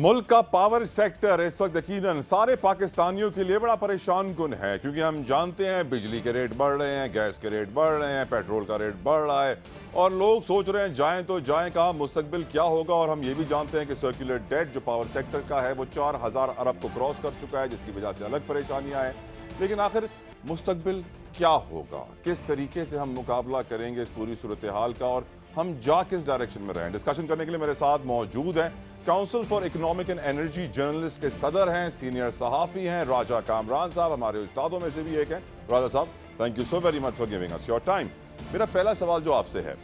मुल्क का power sector इस वक्त यकीनन सारे पाकिस्तानियों के लिए बड़ा परेशान कुन है, क्योंकि हम जानते हैं बिजली के रेट बढ़ रहे हैं, गैस के रेट बढ़ रहे हैं, पेट्रोल का रेट बढ़ रहा है और लोग सोच रहे हैं जाएं तो जाएं कहाँ, मुस्तकबिल क्या होगा। और हम ये भी जानते हैं कि सर्कुलर डेट जो पावर सेक्टर का है वो 4000 अरब को क्रॉस कर चुका है, जिसकी वजह से अलग परेशानियां हैं। लेकिन आखिर मुस्तकबिल क्या होगा, किस तरीके से हम मुकाबला करेंगे इस पूरी सूरत हाल का और हम जा किस डायरेक्शन में रहें। डिस्कशन करने के लिए मेरे साथ मौजूद हैं council for economic and energy journalist के सदर हैं, सीनियर सहाफ़ी हैं राजा कामरान साहब, हमारे उस्तादों में से भी एक हैं। राजा साहब, thank you so very much for giving us your time. मेरा पहला सवाल जो आपसे है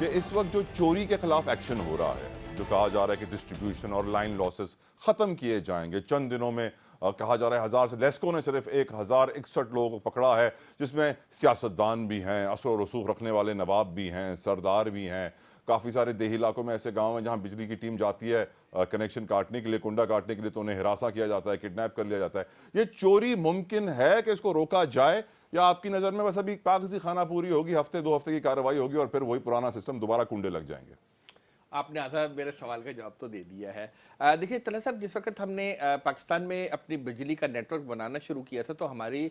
कि इस वक्त जो चोरी के खिलाफ एक्शन हो रहा है, जो कहा जा रहा है कि डिस्ट्रीब्यूशन और लाइन लॉसेस ख़त्म किए जाएंगे चंद दिनों में, कहा जा रहा है 1000 से लेस्को ने सिर्फ 1061 लोगों को पकड़ा है, जिसमें सियासतदान भी हैं, असर और रसूख रखने वाले नवाब भी हैं, सरदार भी हैं। काफ़ी सारे देही इलाकों में ऐसे गांव हैं जहां बिजली की टीम जाती है कनेक्शन काटने के लिए, कुंडा काटने के लिए, तो उन्हें हिरासा किया जाता है, किडनैप कर लिया जाता है। ये चोरी मुमकिन है कि इसको रोका जाए, या आपकी नज़र में बस अभी कागजी खाना पूरी होगी, हफ्ते 2 हफ्ते की कार्रवाई होगी और फिर वही पुराना सिस्टम दोबारा कुंडे लग जाएंगे? आपने आधा मेरे सवाल का जवाब तो दे दिया है। देखिए तलत साहब, जिस वक्त हमने पाकिस्तान में अपनी बिजली का नेटवर्क बनाना शुरू किया था तो हमारी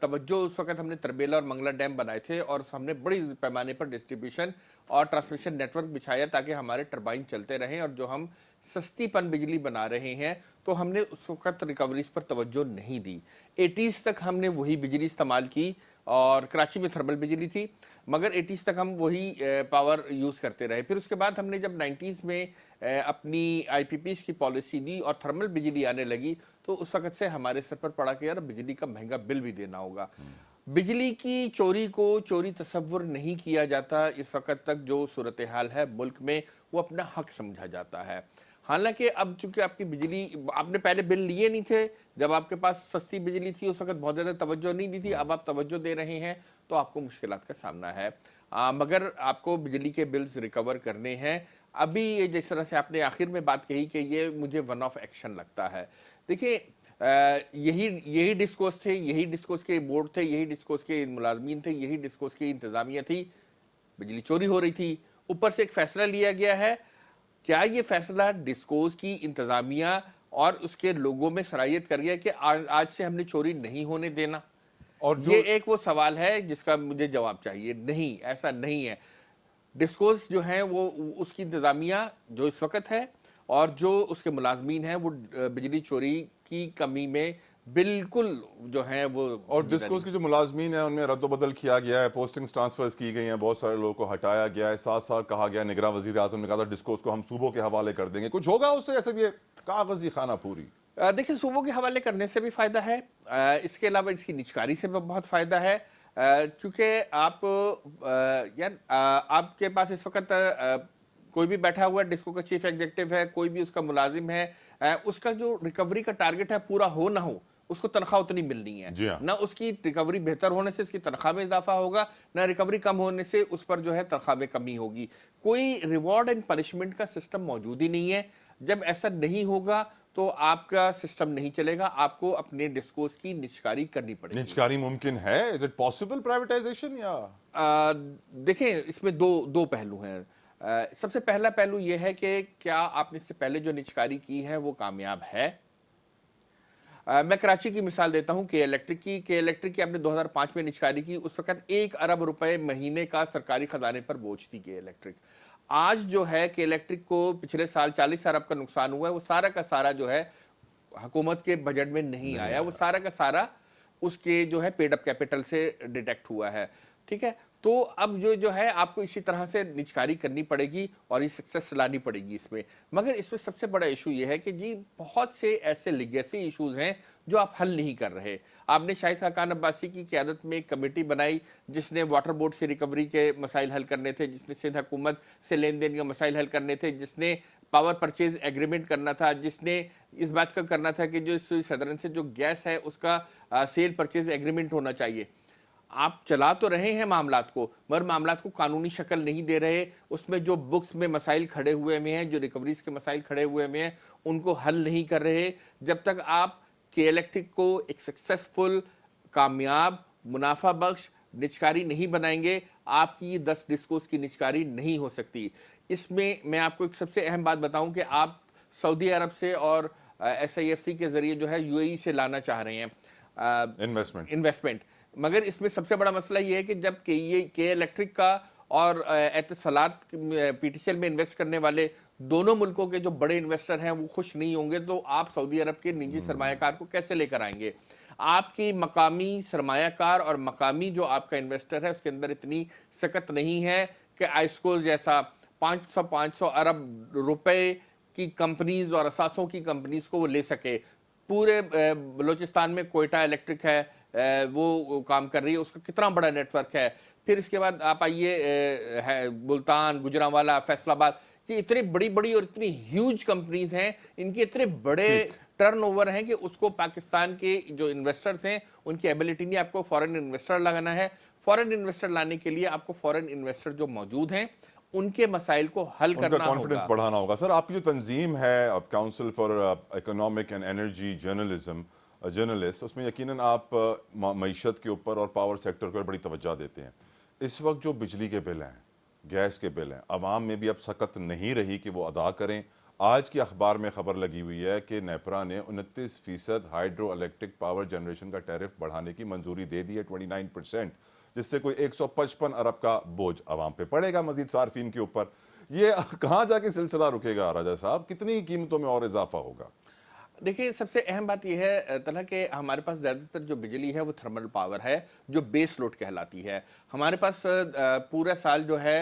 तवज्जो उस वक्त हमने तरबेला और मंगला डैम बनाए थे और हमने बड़ी पैमाने पर डिस्ट्रीब्यूशन और ट्रांसमिशन नेटवर्क बिछाया ताकि हमारे टरबाइन चलते रहें। और जो हम सस्तीपन बिजली बना रहे हैं तो हमने उस वक्त रिकवरीज पर तवज्जो नहीं दी। 80s तक हमने वही बिजली इस्तेमाल की और कराची में थर्मल बिजली थी, मगर 80s तक हम वही पावर यूज़ करते रहे। फिर उसके बाद हमने जब 90s में अपनी IPPs की पॉलिसी दी और थर्मल बिजली आने लगी तो उस वक्त से हमारे सर पर पड़ा कि यार बिजली का महंगा बिल भी देना होगा। बिजली की चोरी को चोरी तस्वुर नहीं किया जाता इस वक्त तक। जो सूरत हाल है मुल्क में वो अपना हक समझा जाता है। हालांकि अब चूंकि आपकी बिजली, आपने पहले बिल लिए नहीं थे, जब आपके पास सस्ती बिजली थी उस वक्त बहुत ज़्यादा तवज्जो नहीं दी थी, अब आप तवज्जो दे रहे हैं तो आपको मुश्किलात का सामना है। मगर आपको बिजली के बिल्स रिकवर करने हैं। अभी ये जिस तरह से आपने आखिर में बात कही कि ये मुझे वन ऑफ एक्शन लगता है, देखिए यही डिस्कोर्स थे, यही डिस्कोर्स के बोर्ड थे, यही डिस्कोर्स के मुलाजमीन थे, यही डिस्कोर्स की इंतजामिया थी। बिजली चोरी हो रही थी, ऊपर से एक फैसला लिया गया है। क्या ये फैसला डिस्कोर्स की इंतजामिया और उसके लोगों में सराहियत कर गया कि आज से हमने चोरी नहीं होने देना? और ये एक वो सवाल है जिसका मुझे जवाब चाहिए। नहीं, ऐसा नहीं है। डिस्कोर्स जो है वो उसकी इंतजामिया जो इस वक्त है और जो उसके मुलाजमीन हैं वो बिजली चोरी की कमी में बिल्कुल जो है वो, और डिस्कोर्स की जो मुलाजमीन है उनमें रद्द-बदल किया गया है, पोस्टिंग्स ट्रांसफर्स की गई हैं, बहुत सारे लोगों को हटाया गया है। साथ साथ कहा गया, निगरान वजीर आजम ने कहा था डिस्कोर्स को हम सूबों के हवाले कर देंगे। कुछ होगा उससे, ऐसे भी कागजी खाना पूरी? देखिए, सूबों के हवाले करने से भी फ़ायदा है, इसके अलावा इसकी निचकारी से भी बहुत फ़ायदा है, क्योंकि आप यार आपके पास इस वक्त कोई भी बैठा हुआ डिस्को का चीफ एग्जीक्यूटिव है, कोई भी उसका मुलाजिम है, उसका जो रिकवरी का टारगेट है पूरा हो ना हो, उसको तनख्वाह उतनी मिलनी है। ना उसकी रिकवरी बेहतर होने से उसकी तनख्वाह में इजाफा होगा, ना रिकवरी कम होने से उस पर जो है तनख्वाह में कमी होगी। कोई रिवॉर्ड एंड पनिशमेंट का सिस्टम मौजूद ही नहीं है। जब ऐसा नहीं होगा तो आपका सिस्टम नहीं चलेगा, आपको अपने डिस्कोर्स की निचकारी करनी पड़ेगी। निचकारी मुमकिन है? Is it possible privatisation? या देखें, इसमें दो पहलू हैं। सबसे पहला पहलू यह है कि क्या आपने इससे पहले जो निचकारी की है वो कामयाब है। मैं कराची की मिसाल देता हूं, के इलेक्ट्रिक की आपने 2005 में निचकारी की, उस वक्त 1 अरब रुपए महीने का सरकारी खजाने पर बोझ थी के इलेक्ट्रिक। आज जो है के इलेक्ट्रिक को पिछले साल 40 अरब का नुकसान हुआ है, वो सारा का सारा जो है हुकूमत के बजट में नहीं आया, वो सारा का सारा उसके जो है पेड अप कैपिटल से डिटेक्ट हुआ है। ठीक है, तो अब जो है आपको इसी तरह से निचकारी करनी पड़ेगी और ये सक्सेस लानी पड़ेगी इसमें। मगर इसमें सबसे बड़ा इशू ये है कि जी बहुत से ऐसे लिगेसी इशूज़ हैं जो आप हल नहीं कर रहे। आपने शाहिद खाकान अब्बासी की क़यादत में एक कमेटी बनाई जिसने वाटर बोर्ड से रिकवरी के मसाइल हल करने थे, जिसने सिंध हुकूमत से लेन देन के मसाइल हल करने थे, जिसने पावर परचेज एग्रीमेंट करना था, जिसने इस बात का करना था कि जो सदरन से जो गैस है उसका सेल परचेज एग्रीमेंट होना चाहिए। आप चला तो रहे हैं मामलात को, मगर मामलात को कानूनी शक्ल नहीं दे रहे। उसमें जो बुक्स में मसाइल खड़े हुए में हैं, जो रिकवरीज के मसाइल खड़े हुए में हैं, उनको हल नहीं कर रहे। जब तक आप के इलेक्ट्रिक को एक सक्सेसफुल, कामयाब, मुनाफा बख्श निचकारी नहीं बनाएंगे, आपकी 10 डिस्कोस की निचकारी नहीं हो सकती। इसमें मैं आपको एक सबसे अहम बात बताऊं कि आप सऊदी अरब से और SIFC के जरिए जो है UAE से लाना चाह रहे हैं इन्वेस्टमेंट। मगर इसमें सबसे बड़ा मसला ये है कि जब के इलेक्ट्रिक का और एतिसलात PTCL में इन्वेस्ट करने वाले दोनों मुल्कों के जो बड़े इन्वेस्टर हैं वो खुश नहीं होंगे, तो आप सऊदी अरब के निजी सरमायाकार को कैसे लेकर आएंगे? आपकी मकामी सरमायाकार और मकामी जो आपका इन्वेस्टर है उसके अंदर इतनी सकत नहीं है कि आइस्को जैसा 500 अरब रुपए की कंपनीज और असासों की कंपनीज को वो ले सके। पूरे बलूचिस्तान में कोयटा इलेक्ट्रिक है, वो काम कर रही है, उसका कितना बड़ा नेटवर्क है। फिर इसके बाद आप आइए मुल्तान, गुजरांवाला, फैसलाबाद, कि इतनी बड़ी बड़ी और इतनी ह्यूज कंपनीज हैं, इनके इतने बड़े टर्नओवर हैं कि उसको पाकिस्तान के जो इन्वेस्टर्स हैं उनकी एबिलिटी नहीं। आपको फॉरेन इन्वेस्टर लगाना है, फॉरेन इन्वेस्टर लाने के लिए आपको फॉरेन इन्वेस्टर जो मौजूद हैं उनके मसाइल को हल करना होगा, कॉन्फिडेंस बढ़ाना होगा। सर, आपकी जो तंजीम है council for economic and energy journalist, उसमें यकीनन आप मईशत के ऊपर और पावर सेक्टर के ऊपर बड़ी तवज्जो देते हैं। इस वक्त जो बिजली के बिल हैं, गैस के बिल हैं, अवाम में भी अब सकत नहीं रही कि वो अदा करें। आज की अखबार में खबर लगी हुई है कि नेपरा ने 29% हाइड्रो इलेक्ट्रिक पावर जनरेशन का टैरिफ बढ़ाने की मंजूरी दे दी है, 29%, जिससे कोई 155 अरब का बोझ अवाम पे पड़ेगा मजीद सार्फिन के ऊपर। ये कहाँ जाके सिलसिला रुकेगा राजा साहब? कितनी कीमतों में और इजाफा होगा? देखिए, सबसे अहम बात यह है तलहा कि हमारे पास ज़्यादातर जो बिजली है वो थर्मल पावर है जो बेस लोड कहलाती है। हमारे पास पूरा साल जो है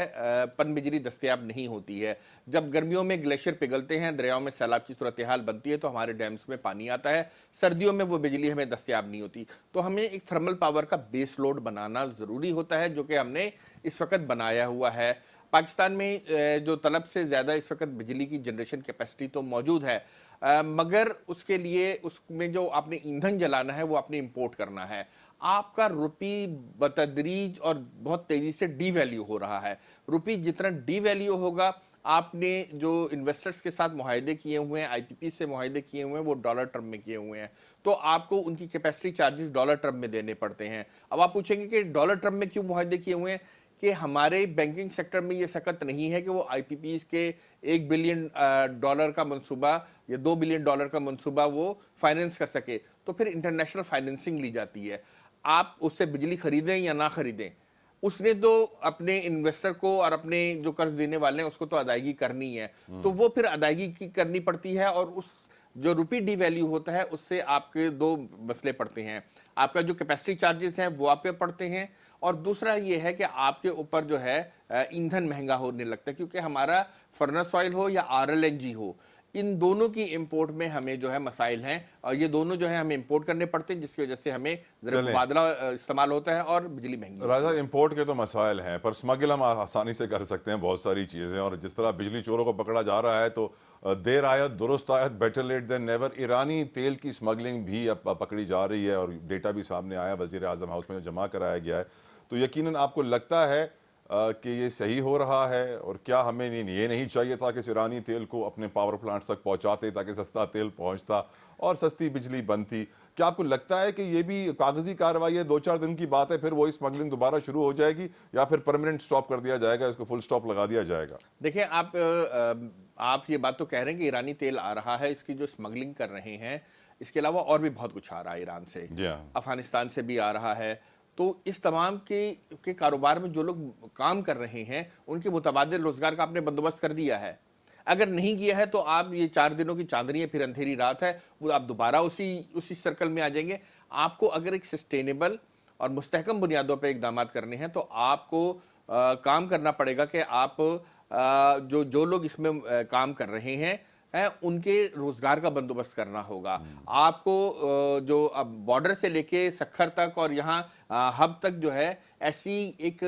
पन बिजली दस्तयाब नहीं होती है। जब गर्मियों में ग्लेशियर पिघलते हैं, दरियाओं में सैलाब की सूरत हाल बनती है तो हमारे डैम्स में पानी आता है, सर्दियों में वो बिजली हमें दस्तयाब नहीं होती। तो हमें एक थर्मल पावर का बेस लोड बनाना ज़रूरी होता है, जो कि हमने इस वक्त बनाया हुआ है। पाकिस्तान में जो तलब से ज़्यादा इस वक्त बिजली की जनरेशन कैपेसिटी तो मौजूद है, मगर उसके लिए उसमें जो आपने ईंधन जलाना है वो आपने इंपोर्ट करना है। आपका रुपी बतदरीज और बहुत तेज़ी से डी वैल्यू हो रहा है। रुपी जितना डी वैल्यू होगा, आपने जो इन्वेस्टर्स के साथ मुआहदे किए हुए हैं, IPP से मुआहदे किए हुए हैं, वो डॉलर टर्म में किए हुए हैं, तो आपको उनकी कैपेसिटी चार्जेस डॉलर टर्म में देने पड़ते हैं। अब आप पूछेंगे कि डॉलर टर्म में क्यों मुआहदे किए हुए हैं? कि हमारे बैंकिंग सेक्टर में ये सकत नहीं है कि वो IPPs के $1 बिलियन का मंसूबा या $2 बिलियन का मंसूबा वो फाइनेंस कर सके, तो फिर इंटरनेशनल फाइनेंसिंग ली जाती है। आप उससे बिजली खरीदें या ना खरीदें, उसने तो अपने इन्वेस्टर को और अपने जो कर्ज देने वाले हैं उसको तो अदायगी करनी है, तो वो फिर अदायगी की करनी पड़ती है। और उस जो रुपी डी वैल्यू होता है उससे आपके दो मसले पड़ते हैं। आपका जो कैपेसिटी चार्जेस हैं वो आप पे पड़ते हैं, और दूसरा ये है कि आपके ऊपर जो है ईंधन महंगा होने लगता है, क्योंकि हमारा फर्नेस ऑयल हो या RLNG हो, इन दोनों की इंपोर्ट में हमें जो है मसाइल हैं, और ये दोनों जो है हमें इंपोर्ट करने पड़ते हैं, जिसकी वजह से हमें मुबादला इस्तेमाल होता है और बिजली महंगी। राजा, इंपोर्ट के तो मसाइल हैं, पर स्मगल हम आसानी से कर सकते हैं बहुत सारी चीज़ें। और जिस तरह बिजली चोरों को पकड़ा जा रहा है, तो देर आयत दुरुस्त आयत, बेटर लेट देन नेवर। ईरानी तेल की स्मगलिंग भी अब पकड़ी जा रही है और डेटा भी सामने आया, वज़ीर आज़म हाउस में जमा कराया गया है। तो यकीनन आपको लगता है कि ये सही हो रहा है? और क्या हमें ये नहीं चाहिए था कि ईरानी तेल को अपने पावर प्लांट्स तक पहुंचाते, ताकि सस्ता तेल पहुंचता और सस्ती बिजली बनती? क्या आपको लगता है कि ये भी कागजी कार्रवाई है, 2-4 दिन की बात है, फिर वही स्मगलिंग दोबारा शुरू हो जाएगी, या फिर परमानेंट स्टॉप कर दिया जाएगा, इसको फुल स्टॉप लगा दिया जाएगा? देखिए, आप ये बात तो कह रहे हैं कि ईरानी तेल आ रहा है, इसकी जो स्मगलिंग कर रहे हैं, इसके अलावा और भी बहुत कुछ आ रहा है ईरान से, अफगानिस्तान से भी आ रहा है। तो इस तमाम के कारोबार में जो लोग काम कर रहे हैं उनके मुतबादिल रोजगार का आपने बंदोबस्त कर दिया है। अगर नहीं किया है तो आप, ये 4 दिनों की चांदनी है, फिर अंधेरी रात है, वो आप दोबारा उसी सर्कल में आ जाएंगे। आपको अगर एक सस्टेनेबल और मुस्तहकम बुनियादों पर इकदाम करने हैं तो आपको काम करना पड़ेगा कि आप जो लोग इसमें काम कर रहे हैं उनके रोजगार का बंदोबस्त करना होगा। आपको जो अब बॉर्डर से लेके सखर तक और यहाँ हब तक जो है, ऐसी एक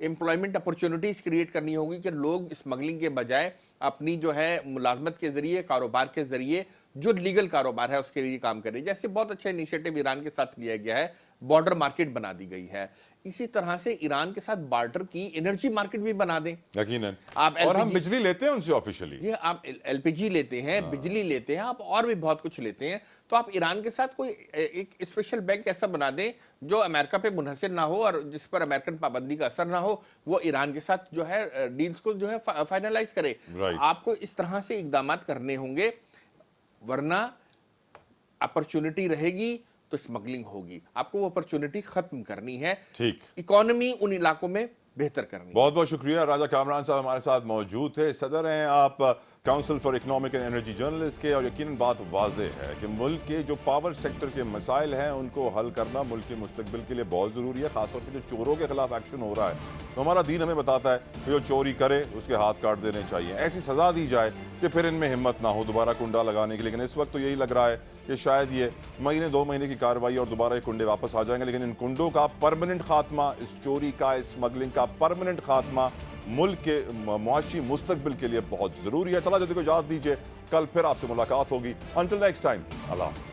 एम्प्लॉयमेंट अपॉर्चुनिटीज क्रिएट करनी होगी कि लोग स्मगलिंग के बजाय अपनी जो है मुलाजमत के जरिए, कारोबार के जरिए, जो लीगल कारोबार है उसके लिए काम करें। जैसे बहुत अच्छा इनिशिएटिव ईरान के साथ लिया गया है, बॉर्डर मार्केट बना दी गई है। इसी तरह से ईरान के साथ बार्टर की एनर्जी मार्केट भी बना दें। यकीनन। आप और हम LPG बिजली लेते हैं उनसे ऑफिशियली। ये आप एलपीजी लेते हैं, बिजली लेते हैं, आप और भी बहुत कुछ लेते हैं, तो आप ईरान के साथ कोई एक स्पेशल बैंक ऐसा बना दें जो अमेरिका पे मुनहसर ना हो और जिस पर अमेरिकन पाबंदी का असर ना हो, वो ईरान के साथ जो है डील्स को जो है फाइनलाइज करे। Right. आपको इस तरह से इकदाम करने होंगे, वरना अपॉर्चुनिटी रहेगी तो स्मगलिंग होगी। आपको वो अपॉर्चुनिटी खत्म करनी है, ठीक। इकोनॉमी उन इलाकों में बेहतर करनी है। बहुत बहुत शुक्रिया। राजा कामरान साहब हमारे साथ मौजूद थे। सदर हैं आप council for economic and energy journalist के, और यकीनन बात वाज़ेह है कि मुल्क के जो पावर सेक्टर के मसाइल हैं उनको हल करना मुल्क के मुस्तकबिल के लिए बहुत ज़रूरी है। ख़ासतौर पर जो चोरों के खिलाफ एक्शन हो रहा है, तो हमारा दीन हमें बताता है कि जो चोरी करे उसके हाथ काट देने चाहिए, ऐसी सज़ा दी जाए कि फिर इनमें हिम्मत ना हो दोबारा कुंडा लगाने की। लेकिन इस वक्त तो यही लग रहा है कि शायद ये महीने 2 महीने की कार्रवाई और दोबारा ये कुंडे वापस आ जाएंगे। लेकिन इन कुंडों का परमानेंट खात्मा, इस चोरी का, इस स्मगलिंग का परमानेंट खात्मा मुल्क के मुआशी मुस्तकबिल के लिए बहुत ज़रूरी है। तला जदी को इजाज़त दीजिए, कल फिर आपसे मुलाकात होगी। अंटिल नेक्स्ट टाइम, अल्लाह हाफ़िज़।